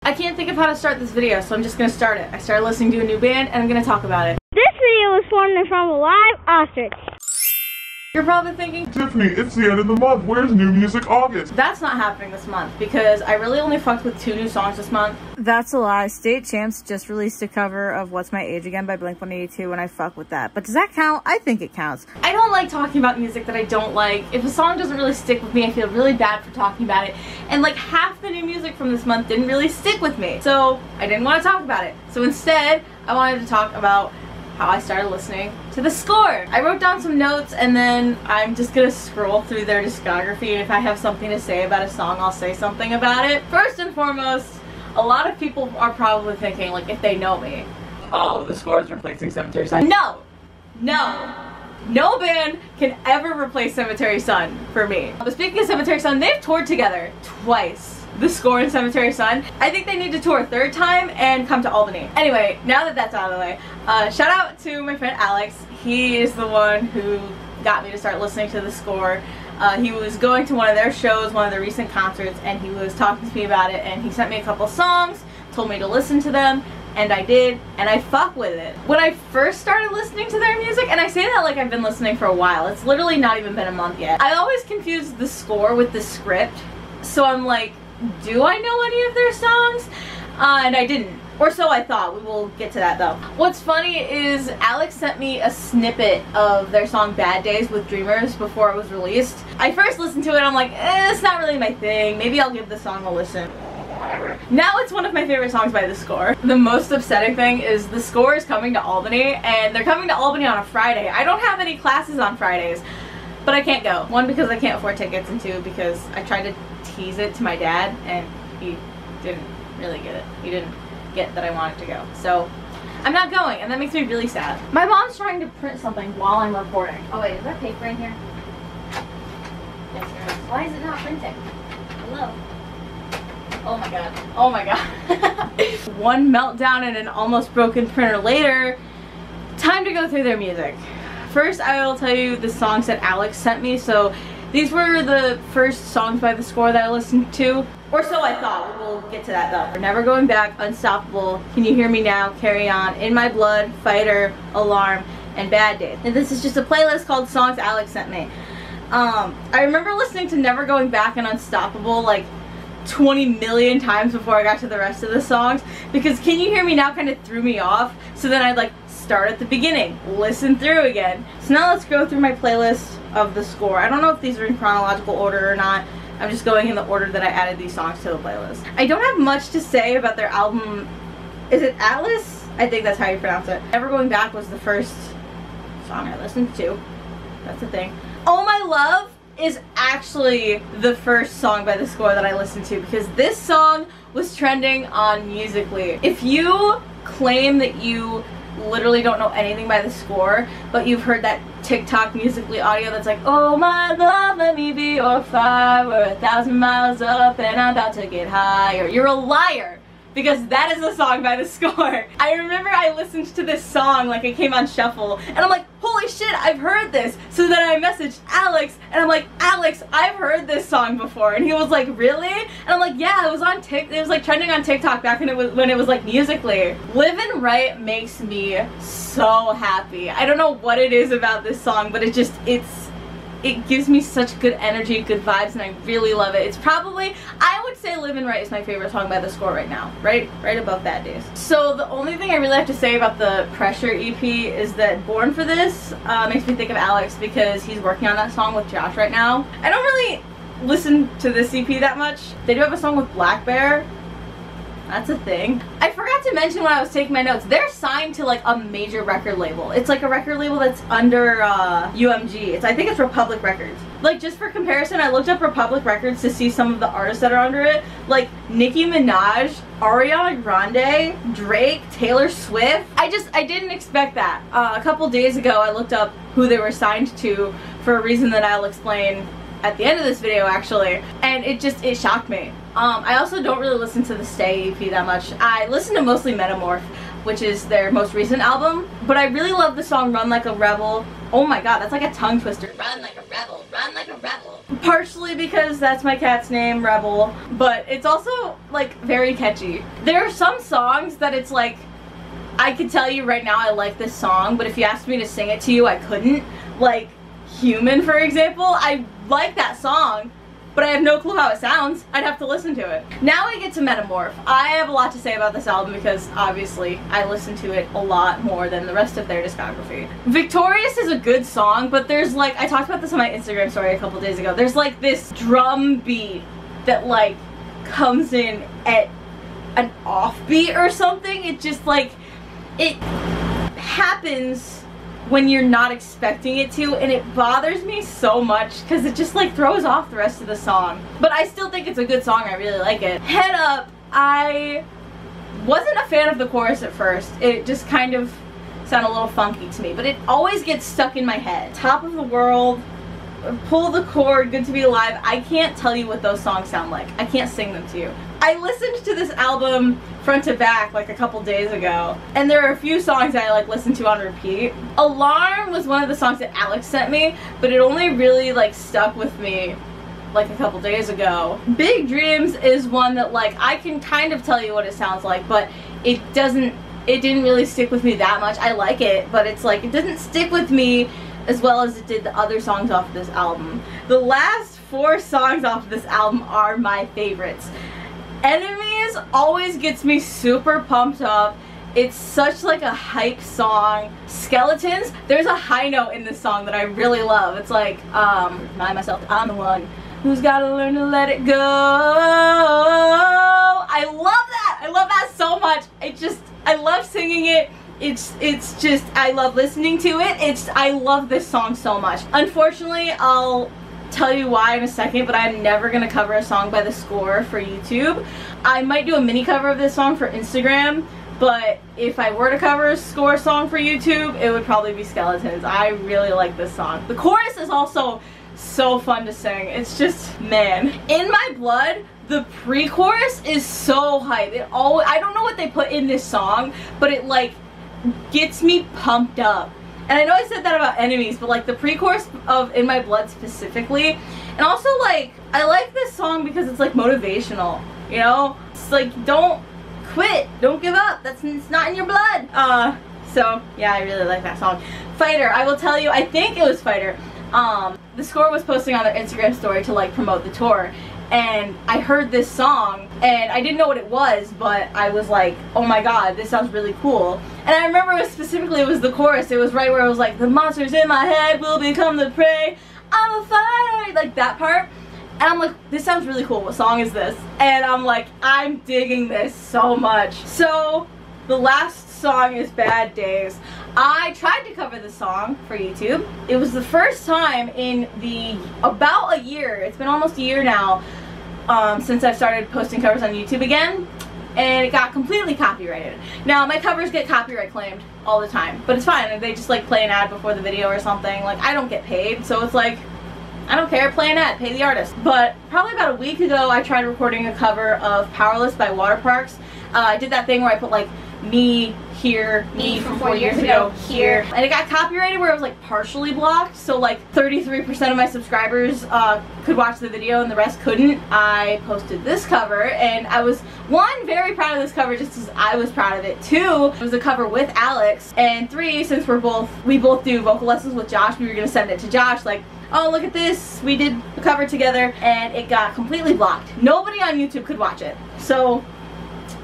I can't think of how to start this video, so I'm just gonna start it. I started listening to a new band and I'm gonna talk about it. This video was formed from a live ostrich. You're probably thinking, Tiffany, it's the end of the month. Where's New Music August? that's not happening this month because I really only fucked with 2 new songs this month. That's a lie. State Champs just released a cover of What's My Age Again by Blink-182 and I fuck with that. But does that count? I think it counts. I don't like talking about music that I don't like. If a song doesn't really stick with me, I feel really bad for talking about it. And like half the new music from this month didn't really stick with me. So I didn't want to talk about it. So instead, I wanted to talk about how I started listening to the score. I wrote down some notes and then I'm just gonna scroll through their discography, and if I have something to say about a song, I'll say something about it. First and foremost, a lot of people are probably thinking, like, if they know me, oh, the score is replacing Cemetery Sun. No! No band can ever replace Cemetery Sun for me. But speaking of Cemetery Sun, they've toured together twice. The Score and Cemetery Sun. I think they need to tour a 3rd time and come to Albany. Anyway, now that that's out of the way, shout out to my friend Alex. He is the one who got me to start listening to the Score. He was going to one of their shows, one of their recent concerts, and he was talking to me about it, and he sent me a couple songs, told me to listen to them, and I did, and I fuck with it. When I first started listening to their music, and I say that like I've been listening for a while, it's literally not even been a month yet, I always confused the score with the script, so I'm like, do I know any of their songs? And I didn't. Or so I thought. We will get to that though. What's funny is Alex sent me a snippet of their song Bad Days with Dreamers before it was released. I first listened to it and I'm like, it's not really my thing. Maybe I'll give the song a listen. Now it's one of my favorite songs by The Score. The most upsetting thing is The Score is coming to Albany, and they're coming to Albany on a Friday. I don't have any classes on Fridays, but I can't go. 1, because I can't afford tickets, and 2, because I tried to tease it to my dad and he didn't really get it. He didn't get that I wanted to go. So I'm not going, and that makes me really sad. My mom's trying to print something while I'm recording. Oh wait, is that paper in here? Yes, there is. Why is it not printing? Hello? Oh my god. Oh my god. One meltdown and an almost broken printer later, time to go through their music. First, I will tell you the songs that Alex sent me. So these were the first songs by The Score that I listened to. Or so I thought. We'll get to that though. Never Going Back, Unstoppable, Can You Hear Me Now, Carry On, In My Blood, Fighter, Alarm, and Bad Days. And this is just a playlist called Songs Alex sent me. I remember listening to Never Going Back and Unstoppable like 20 million times before I got to the rest of the songs, because Can You Hear Me Now kind of threw me off. So then I'd like start at the beginning, listen through again. So now let's go through my playlist of The Score. I don't know if these are in chronological order or not. I'm just going in the order that I added these songs to the playlist. I don't have much to say about their album. Is it Atlas? I think that's how you pronounce it. Never Going Back was the first song I listened to. That's the thing. Oh My Love is actually the first song by The Score that I listened to, because this song was trending on Musical.ly. If you claim that you literally don't know anything by The Score, but you've heard that TikTok Musical.ly audio that's like, oh my love, let me be your fire, we're 1,000 miles up and I'm about to get higher, you're a liar, because that is a song by The Score. I remember I listened to this song, like it came on shuffle, and I'm like, holy shit, I've heard this. So then I messaged Alex, and I'm like, Alex, I've heard this song before. And he was like, really? And I'm like, yeah, it was on it was like trending on TikTok back when it was like Musical.ly. Livin' Right makes me so happy. I don't know what it is about this song, but it gives me such good energy, good vibes, and I really love it. It's probably, I would say Livin' Right is my favorite song by The Score right now. Right above Bad Days. So the only thing I really have to say about the Pressure EP is that Born for This makes me think of Alex, because he's working on that song with Josh right now. I don't really listen to this EP that much. They do have a song with Black Bear. That's a thing. I forgot to mention when I was taking my notes, they're signed to like a major record label. It's like a record label that's under UMG. I think it's Republic Records. Like, just for comparison, I looked up Republic Records to see some of the artists that are under it. Like Nicki Minaj, Ariana Grande, Drake, Taylor Swift. I didn't expect that. A couple days ago I looked up who they were signed to for a reason that I'll explain at the end of this video actually, and it shocked me. I also don't really listen to the Stay EP that much. I listen to mostly Metamorph, which is their most recent album, but I really love the song Run Like a Rebel. Oh my god, that's like a tongue twister. Run like a rebel, run like a rebel. Partially because that's my cat's name, Rebel, but it's also like very catchy. There are some songs that it's like, I could tell you right now I like this song, but if you asked me to sing it to you, I couldn't. Like Human, for example, I like that song, but I have no clue how it sounds. I'd have to listen to it. Now we get to Metamorph. I have a lot to say about this album because obviously I listen to it a lot more than the rest of their discography. Victorious is a good song, but there's like, I talked about this on my Instagram story a couple days ago, there's like this drum beat that like comes in at an offbeat or something. It just like, it happens when you're not expecting it to, and it bothers me so much because it just like throws off the rest of the song. But I still think it's a good song. I really like it. Head Up, I wasn't a fan of the chorus at first. It just kind of sounded a little funky to me, but it always gets stuck in my head. Top of the World, Pull the Cord, Good to Be Alive. I can't tell you what those songs sound like. I can't sing them to you. I listened to this album front to back like a couple days ago, and there are a few songs I like listen to on repeat. Alarm was one of the songs that Alex sent me, but it only really like stuck with me like a couple days ago. Big Dreams is one that like I can kind of tell you what it sounds like, but it didn't really stick with me that much. I like it, but it's like it doesn't stick with me as well as it did the other songs off of this album. The last 4 songs off of this album are my favorites. Enemies always gets me super pumped up. It's such like a hype song. Skeletons, there's a high note in this song that I really love. It's like, remind myself I'm the one who's gotta learn to let it go. I love that! I love that so much. I love singing it. It's just, I love listening to it. I love this song so much. Unfortunately, I'll tell you why in a second, but I'm never gonna cover a song by The Score for YouTube. I might do a mini cover of this song for Instagram, but if I were to cover a Score song for YouTube, it would probably be Skeletons. I really like this song. The chorus is also so fun to sing. It's just, man. In My Blood, the pre-chorus is so hype. I don't know what they put in this song, but it like gets me pumped up. And I know I said that about Enemies, but like the pre-chorus of In My Blood specifically, and also like I like this song because it's like motivational, you know? It's like, don't quit, don't give up, it's not in your blood. So yeah, I really like that song. Fighter, I will tell you, I think it was Fighter. The Score was posting on their Instagram story to like promote the tour, and I heard this song and I didn't know what it was, but I was like, oh my god, this sounds really cool. And I remember specifically it was the chorus. It was right where it was like, the monsters in my head will become the prey, I'm a fighter, like that part. And I'm like, this sounds really cool, what song is this? And I'm like, I'm digging this so much. So the last song is Bad Days. I tried to cover this song for YouTube. It was the first time in about a year, it's been almost a year now, since I started posting covers on YouTube again, and it got completely copyrighted. Now my covers get copyright claimed all the time, but it's fine. They just like play an ad before the video or something. Like, I don't get paid, so it's like, I don't care, play an ad, pay the artist. But probably about a week ago I tried recording a cover of Powerless by Waterparks. I did that thing where I put like me here, me from 4 years ago here, and it got copyrighted where it was like partially blocked, so like 33% of my subscribers could watch the video and the rest couldn't. I posted this cover, and I was, 1, very proud of this cover just as I was proud of it. 2, it was a cover with Alex, and 3, since we both do vocal lessons with Josh, we were gonna send it to Josh like, oh, look at this, we did a cover together, and it got completely blocked. Nobody on YouTube could watch it. So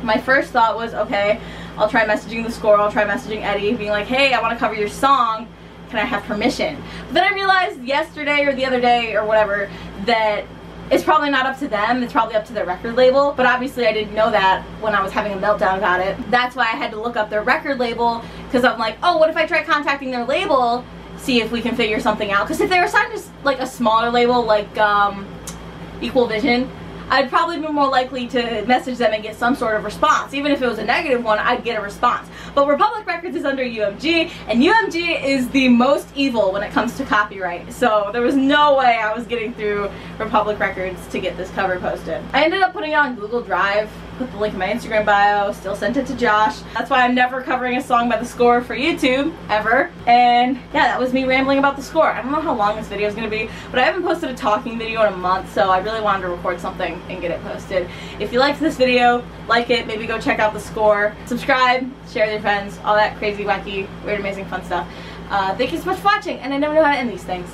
my first thought was, okay, I'll try messaging The Score, I'll try messaging Eddie, being like, hey, I want to cover your song, can I have permission? But then I realized yesterday or the other day or whatever that it's probably not up to them, it's probably up to their record label, but obviously I didn't know that when I was having a meltdown about it. That's why I had to look up their record label, because I'm like, oh, what if I try contacting their label, see if we can figure something out? Because if they were signed to like a smaller label like Equal Vision, I'd probably be more likely to message them and get some sort of response. Even if it was a negative one, I'd get a response. But Republic Records is under UMG, and UMG is the most evil when it comes to copyright. So there was no way I was getting through Republic Records to get this cover posted. I ended up putting it on Google Drive, put the link in my Instagram bio, still sent it to Josh. That's why I'm never covering a song by The Score for YouTube, ever. And yeah, that was me rambling about The Score. I don't know how long this video is going to be, but I haven't posted a talking video in a month, so I really wanted to record something and get it posted. If you liked this video, like it, maybe go check out The Score, subscribe, share with your friends, all that crazy, wacky, weird, amazing, fun stuff. Thank you so much for watching, and I never know how to end these things.